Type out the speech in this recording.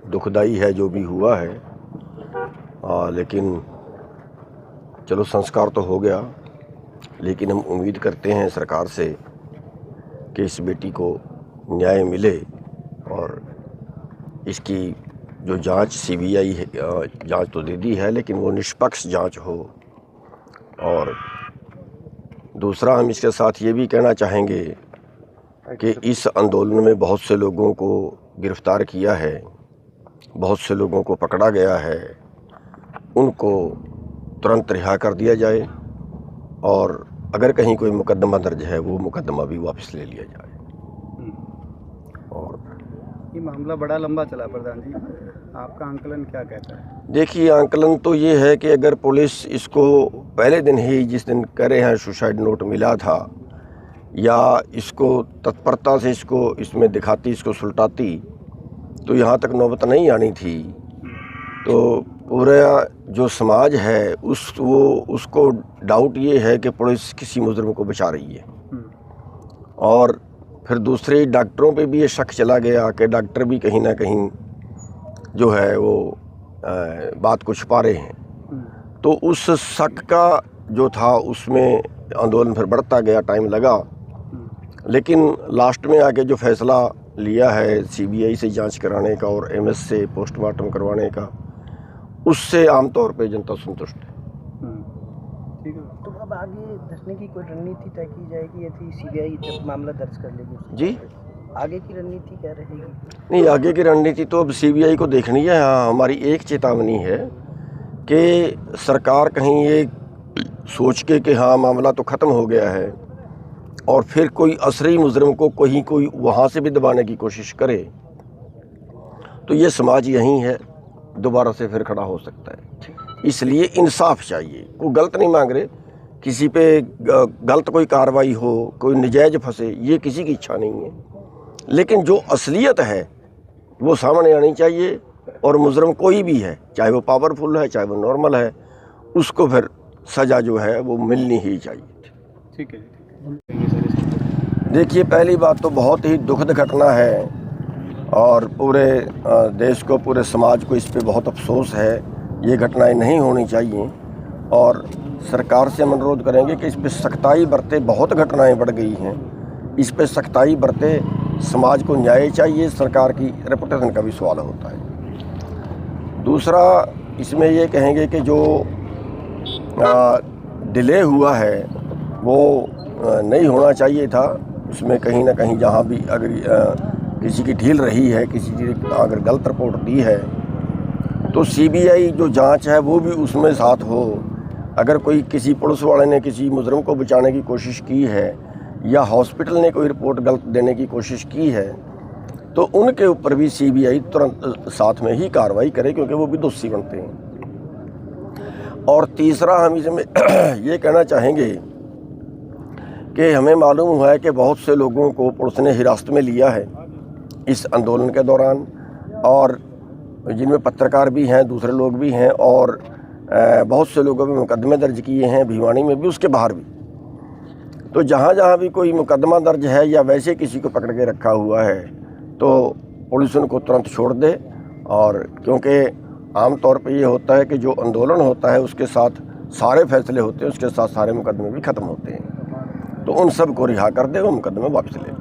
दुखदाई है जो भी हुआ है, लेकिन चलो संस्कार तो हो गया। लेकिन हम उम्मीद करते हैं सरकार से कि इस बेटी को न्याय मिले और इसकी जो जांच सीबीआई जांच तो दे दी है, लेकिन वो निष्पक्ष जांच हो। और दूसरा, हम इसके साथ ये भी कहना चाहेंगे कि इस आंदोलन में बहुत से लोगों को गिरफ्तार किया है, बहुत से लोगों को पकड़ा गया है, उनको तुरंत रिहा कर दिया जाए और अगर कहीं कोई मुकदमा दर्ज है वो मुकदमा भी वापस ले लिया जाए। और ये मामला बड़ा लंबा चला प्रधान जी, आपका आंकलन क्या कहता है? देखिए, आंकलन तो ये है कि अगर पुलिस इसको पहले दिन ही, जिस दिन कह रहे हैं सुसाइड नोट मिला था, या इसको तत्परता से इसमें दिखाती, इसको सुलटाती, तो यहाँ तक नौबत नहीं आनी थी। तो पूरा जो समाज है उसको डाउट ये है कि पुलिस किसी मुजरिम को बचा रही है। और फिर दूसरे डॉक्टरों पे भी ये शक चला गया कि डॉक्टर भी कहीं ना कहीं जो है वो बात को छुपा रहे हैं। तो उस शक का जो था उसमें आंदोलन फिर बढ़ता गया, टाइम लगा, लेकिन लास्ट में आके जो फैसला लिया है सीबीआई से जांच कराने का और एमएस से पोस्टमार्टम करवाने का, उससे आमतौर पे जनता संतुष्ट है। ठीक है, तो अब आगे धसने की कोई रणनीति तय की जाएगी या फिर सीबीआई जब मामला दर्ज कर लेगी जी? आगे की रणनीति क्या रहेगी? नहीं, आगे की रणनीति तो अब सीबीआई को देखनी है। हाँ, हमारी एक चेतावनी है कि सरकार कहीं ये सोच के कि हाँ मामला तो ख़त्म हो गया है और फिर कोई असली मुजरिम को कोई वहाँ से भी दबाने की कोशिश करे, तो ये समाज यहीं है, दोबारा से फिर खड़ा हो सकता है। इसलिए इंसाफ चाहिए। कोई गलत नहीं मांग रहे, किसी पे गलत कोई कार्रवाई हो, कोई नजायज फंसे, ये किसी की इच्छा नहीं है, लेकिन जो असलियत है वो सामने आनी चाहिए। और मुजरिम कोई भी है, चाहे वो पावरफुल है चाहे वो नॉर्मल है, उसको फिर सज़ा जो है वो मिलनी ही चाहिए। ठीक है। देखिए, पहली बात तो बहुत ही दुखद घटना है और पूरे देश को, पूरे समाज को इस पे बहुत अफसोस है। ये घटनाएं नहीं होनी चाहिए और सरकार से हम अनुरोध करेंगे कि इस पे सख्ताई बरते। बहुत घटनाएं बढ़ गई हैं, इस पे सख्ताई बरते। समाज को न्याय चाहिए, सरकार की रेपुटेशन का भी सवाल होता है। दूसरा, इसमें ये कहेंगे कि जो डिले हुआ है वो नहीं होना चाहिए था। उसमें कहीं ना कहीं जहाँ भी अगर किसी की ढील रही है, किसी की अगर गलत रिपोर्ट दी है, तो सीबीआई जो जांच है वो भी उसमें साथ हो। अगर कोई किसी पुलिस वाले ने किसी मुजरिम को बचाने की कोशिश की है या हॉस्पिटल ने कोई रिपोर्ट गलत देने की कोशिश की है, तो उनके ऊपर भी सीबीआई तुरंत साथ में ही कार्रवाई करे, क्योंकि वो भी दोषी बनते हैं। और तीसरा, हम इसमें ये कहना चाहेंगे कि हमें मालूम हुआ है कि बहुत से लोगों को पुलिस ने हिरासत में लिया है इस आंदोलन के दौरान, और जिनमें पत्रकार भी हैं, दूसरे लोग भी हैं, और बहुत से लोगों पे मुकदमे दर्ज किए हैं, भिवानी में भी, उसके बाहर भी। तो जहाँ जहाँ भी कोई मुकदमा दर्ज है या वैसे किसी को पकड़ के रखा हुआ है, तो पुलिस उनको तुरंत छोड़ दे। और क्योंकि आम तौर पे ये होता है कि जो आंदोलन होता है उसके साथ सारे फैसले होते हैं, उसके साथ सारे मुकदमे भी ख़त्म होते हैं। तो उन सब को रिहा कर दे, वो मुकदमे वापस ले।